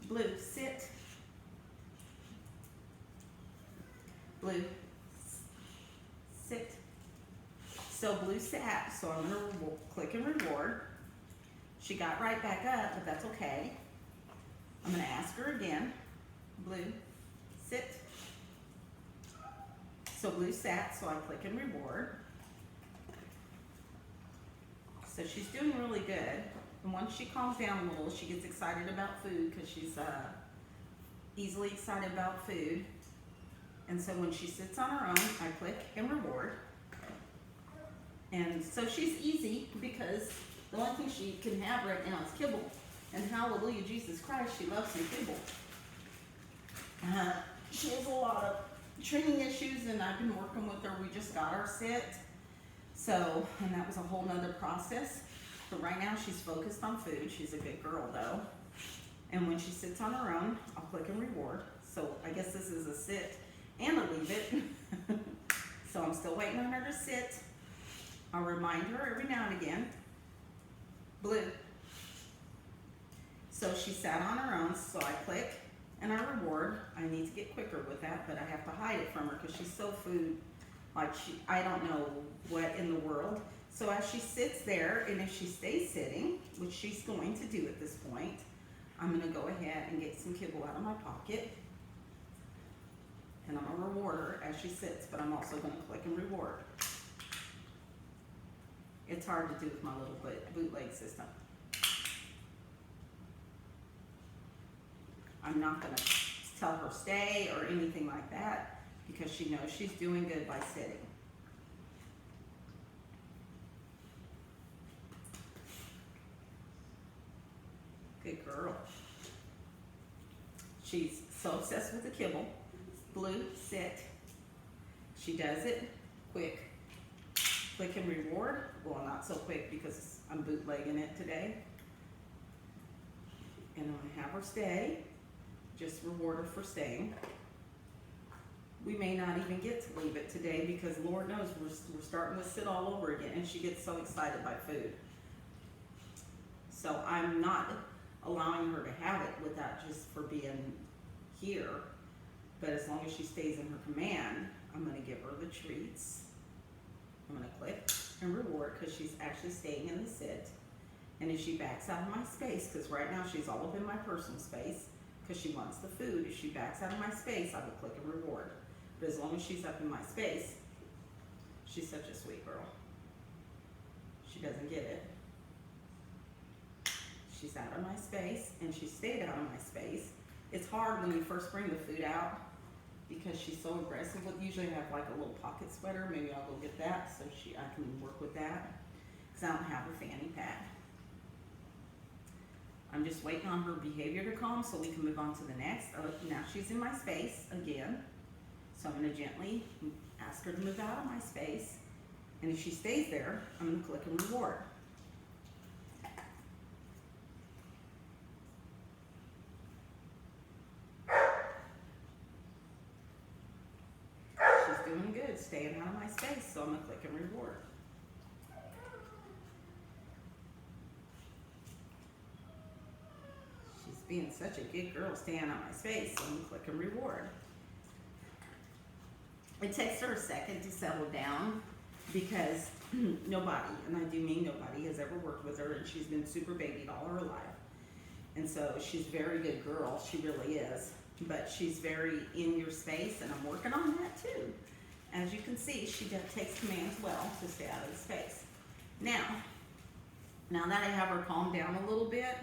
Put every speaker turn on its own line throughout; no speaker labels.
Blue, sit. Blue, sit. So Blue sat, so I'm gonna click and reward. She got right back up, but that's okay. I'm gonna ask her again. Blue, sit. So Blue sat, so I click and reward. So she's doing really good. And once she calms down a little, she gets excited about food because she's easily excited about food. And so when she sits on her own, I click and reward. And so she's easy because the only thing she can have right now is kibble. And hallelujah, Jesus Christ, she loves some kibble. She has a lot of training issues, and I've been working with her. We just got her sit. So, and that was a whole nother process. But right now she's focused on food. She's a good girl though. And when she sits on her own, I'll click and reward. So I guess this is a sit and a leave it. So I'm still waiting on her to sit. I'll remind her every now and again. Blue. So she sat on her own, so I click and I reward. I need to get quicker with that, but I have to hide it from her because she's so food, like I don't know what in the world. So as she sits there, and if she stays sitting, which she's going to do at this point, I'm gonna go ahead and get some kibble out of my pocket. And I'm gonna reward her as she sits, but I'm also gonna click and reward. It's hard to do with my little bootleg system. I'm not gonna tell her stay or anything like that because she knows she's doing good by sitting. Good girl. She's so obsessed with the kibble. Blue, sit. She does it quick. Click and reward. Well, not so quick because I'm bootlegging it today. And I'm gonna have her stay. Just reward her for staying. We may not even get to leave it today because Lord knows we're starting to sit all over again, and she gets so excited by food. So I'm not allowing her to have it without just for being here. But as long as she stays in her command, I'm gonna give her the treats. I'm gonna click and reward because she's actually staying in the sit. And if she backs out of my space, because right now she's all up in my personal space because she wants the food. If she backs out of my space, I will click and reward. But as long as she's up in my space, she's such a sweet girl. She doesn't get it. She's out of my space, and she stayed out of my space. It's hard when you first bring the food out because she's so aggressive. Usually I have like a little pocket sweater. Maybe I'll go get that so I can work with that because I don't have a fanny pack. I'm just waiting on her behavior to calm so we can move on to the next. Now she's in my space again. So I'm going to gently ask her to move out of my space. And if she stays there, I'm going to click and reward. She's doing good, staying out of my space, so I'm going to click and reward. She's being such a good girl, staying out of my space, so I'm going to click and reward. It takes her a second to settle down because nobody, and I do mean nobody, has ever worked with her, and she's been super babied all her life. And so she's a very good girl, she really is. But she's very in your space, and I'm working on that too. As you can see, she takes commands well to stay out of the space. Now that I have her calmed down a little bit,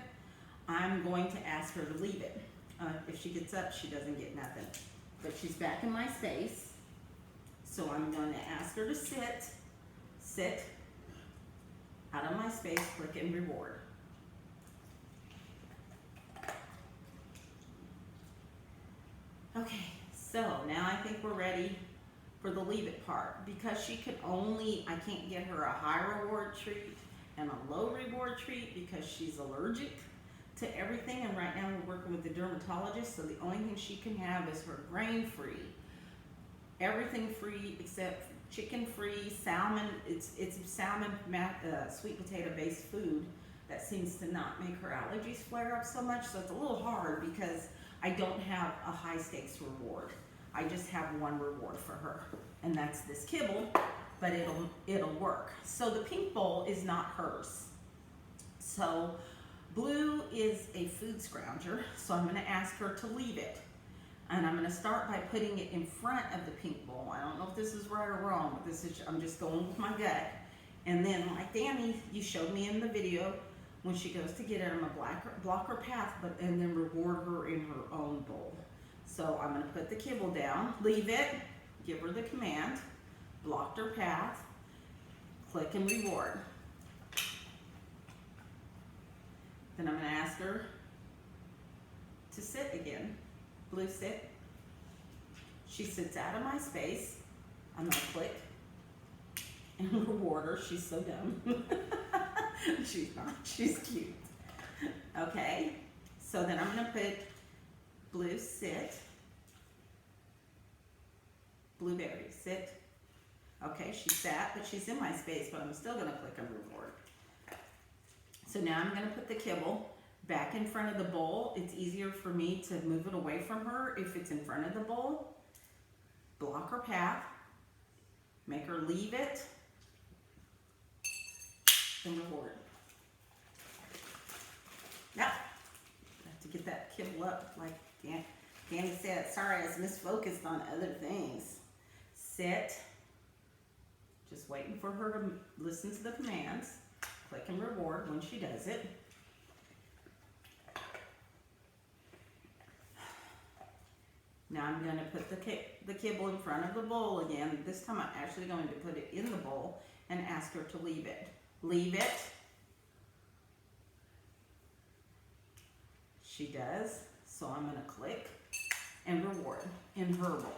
I'm going to ask her to leave it. If she gets up, she doesn't get nothing. But she's back in my space. So I'm going to ask her to sit out of my space, click and reward. Okay, so now I think we're ready for the leave it part. Because she can only, I can't get her a high reward treat and a low reward treat because she's allergic to everything. And right now we're working with the dermatologist, so the only thing she can have is her grain free. Everything free except chicken free, salmon. It's salmon, sweet potato based food that seems to not make her allergies flare up so much. So it's a little hard because I don't have a high stakes reward. I just have one reward for her, and that's this kibble, but it'll work. So the pink bowl is not hers. So Blue is a food scrounger, so I'm gonna ask her to leave it. And I'm gonna start by putting it in front of the pink bowl. I don't know if this is right or wrong, but I'm just going with my gut. And then, like Danny, you showed me in the video, when she goes to get it, I'm gonna block her path, and then reward her in her own bowl. So I'm gonna put the kibble down, leave it, give her the command, blocked her path, click and reward. Then I'm gonna ask her to sit again. Blue, sit. She sits out of my space. I'm gonna click and reward her. She's so dumb. She's not, she's cute. Okay, so then I'm gonna put Blue, sit. Blueberry, sit. Okay, she sat, but she's in my space, but I'm still gonna click and reward. So now I'm gonna put the kibble back in front of the bowl. It's easier for me to move it away from her if it's in front of the bowl. Block her path, make her leave it, and reward. Now, I have to get that kibble up like Danny said. Sorry, I was misfocused on other things. Sit, just waiting for her to listen to the commands. Click and reward when she does it. Now I'm going to put the kibble in front of the bowl again. This time I'm actually going to put it in the bowl and ask her to leave it. Leave it. She does. So I'm going to click and reward in her bowl.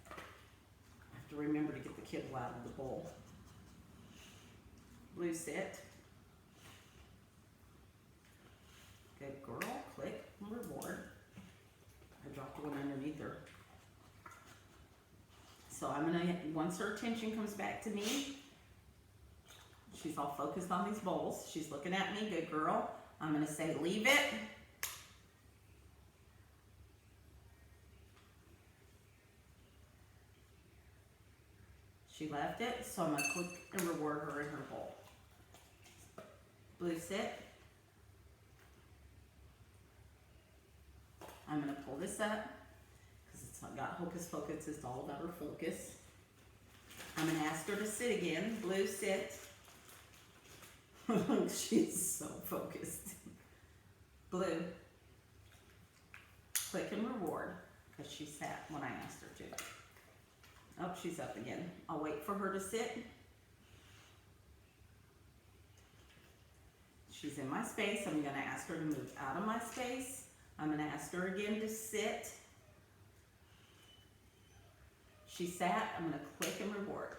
I have to remember to get the kibble out of the bowl. Blue, sit. Good girl. Click and reward. I dropped one underneath her. So I'm gonna, once her attention comes back to me, she's all focused on these bowls. She's looking at me, good girl. I'm gonna say, leave it. She left it, so I'm gonna click and reward her in her bowl. Blue, sit. I'm going to pull this up because it's got hocus pocus. It's all about her focus. I'm going to ask her to sit again. Blue, sit. She's so focused. Blue, click and reward because she sat when I asked her to. Oh, she's up again. I'll wait for her to sit. She's in my space. I'm going to ask her to move out of my space. I'm going to ask her again to sit. She sat. I'm going to click and reward.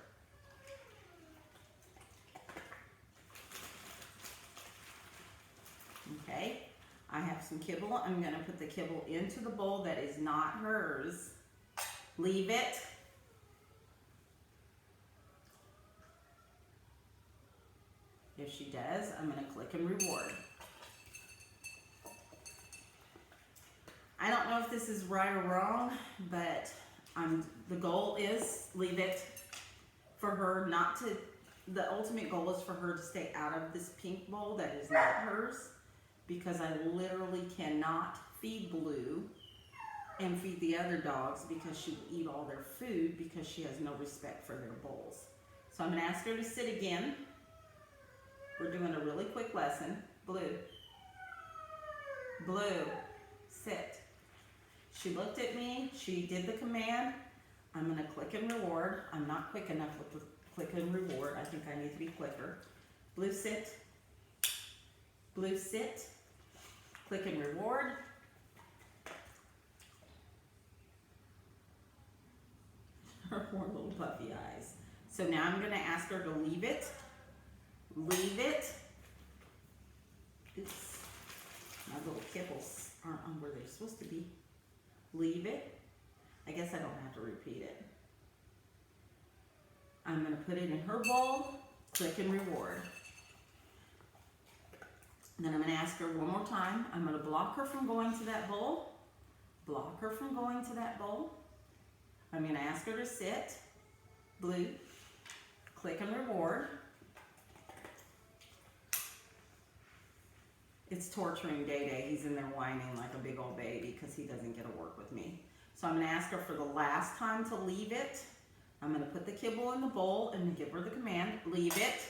Okay. I have some kibble. I'm going to put the kibble into the bowl that is not hers. Leave it. If she does, I'm going to click and reward. I don't know if this is right or wrong, but the goal is leave it for her not to, the ultimate goal is for her to stay out of this pink bowl that is not hers, because I literally cannot feed Blue and feed the other dogs because she will eat all their food because she has no respect for their bowls. So I'm going to ask her to sit again. We're doing a really quick lesson. Blue. Blue. Sit. She looked at me. She did the command. I'm going to click and reward. I'm not quick enough with the click and reward. I think I need to be quicker. Blue, sit. Blue, sit. Click and reward. Her poor little puffy eyes. So now I'm going to ask her to leave it. Leave it. Oops. My little kibbles aren't on where they're supposed to be. Leave it. I guess I don't have to repeat it. I'm going to put it in her bowl. Click and reward. Then I'm going to ask her one more time. I'm going to block her from going to that bowl. Block her from going to that bowl. I'm going to ask her to sit. Blue. Click and reward. It's torturing Day Day. He's in there whining like a big old baby because he doesn't get to work with me. So I'm going to ask her for the last time to leave it. I'm going to put the kibble in the bowl and give her the command, leave it.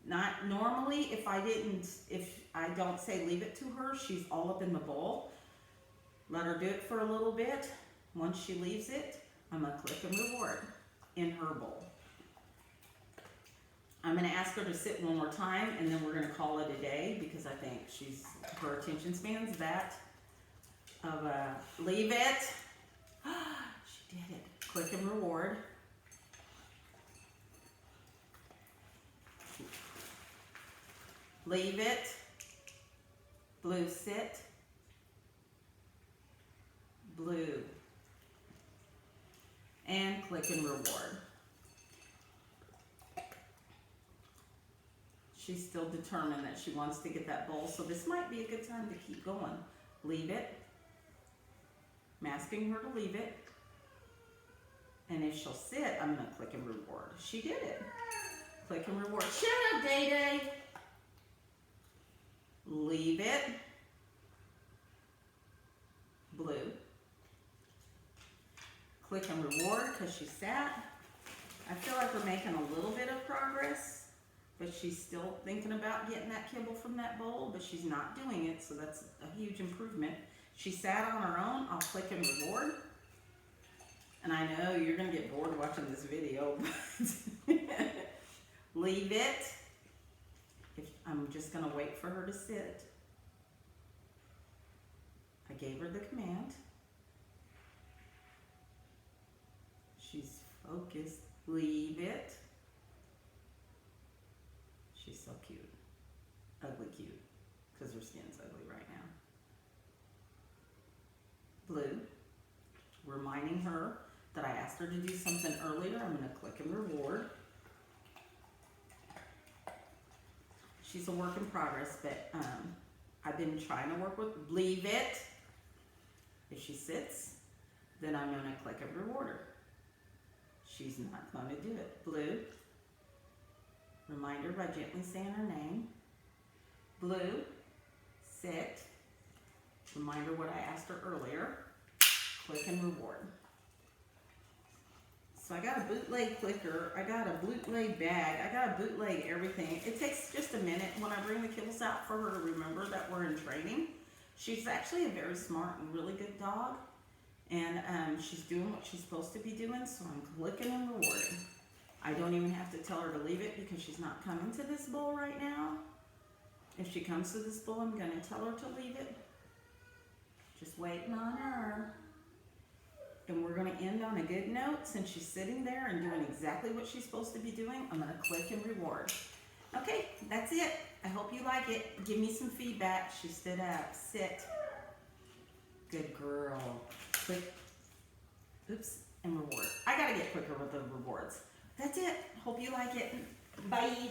Not normally, if I don't say leave it to her, she's all up in the bowl. Let her do it for a little bit. Once she leaves it, I'm going to click and reward in her bowl. I'm going to ask her to sit one more time, and then we're going to call it a day because I think her attention span's that of leave it. She did it. Click and reward. Leave it. Blue, sit. Blue. And click and reward. She's still determined that she wants to get that bowl, so this might be a good time to keep going. Leave it. I'm asking her to leave it. And if she'll sit, I'm going to click and reward. She did it. Click and reward. Shut up, Day Day. Leave it. Blue. Click and reward because she sat. I feel like we're making a little bit of progress, but she's still thinking about getting that kibble from that bowl, but she's not doing it, so that's a huge improvement. She sat on her own. I'll click and reward. And I know you're going to get bored watching this video, but leave it. I'm just going to wait for her to sit. I gave her the command. She's focused. Leave it. She's so cute. Ugly cute, because her skin's ugly right now. Blue. Reminding her that I asked her to do something earlier. I'm going to click and reward. She's a work in progress, but I've been trying to work with leave it. If she sits, then I'm going to click and reward her. She's not going to do it. Blue. Remind her by gently saying her name. Blue. Sit. Remind her what I asked her earlier. Click and reward. So I got a bootleg clicker, I got a bootleg bag, I got a bootleg everything. It takes just a minute when I bring the kibbles out for her to remember that we're in training. She's actually a very smart and really good dog, and she's doing what she's supposed to be doing, so I'm clicking and rewarding. I don't even have to tell her to leave it because she's not coming to this bowl right now. If she comes to this bowl, I'm going to tell her to leave it. Just waiting on her. And we're going to end on a good note. Since she's sitting there and doing exactly what she's supposed to be doing, I'm going to click and reward. Okay, that's it. I hope you like it. Give me some feedback. She stood up. Sit. Good girl. Click. Oops. And reward. I got to get quicker with the rewards. That's it. Hope you like it. Bye.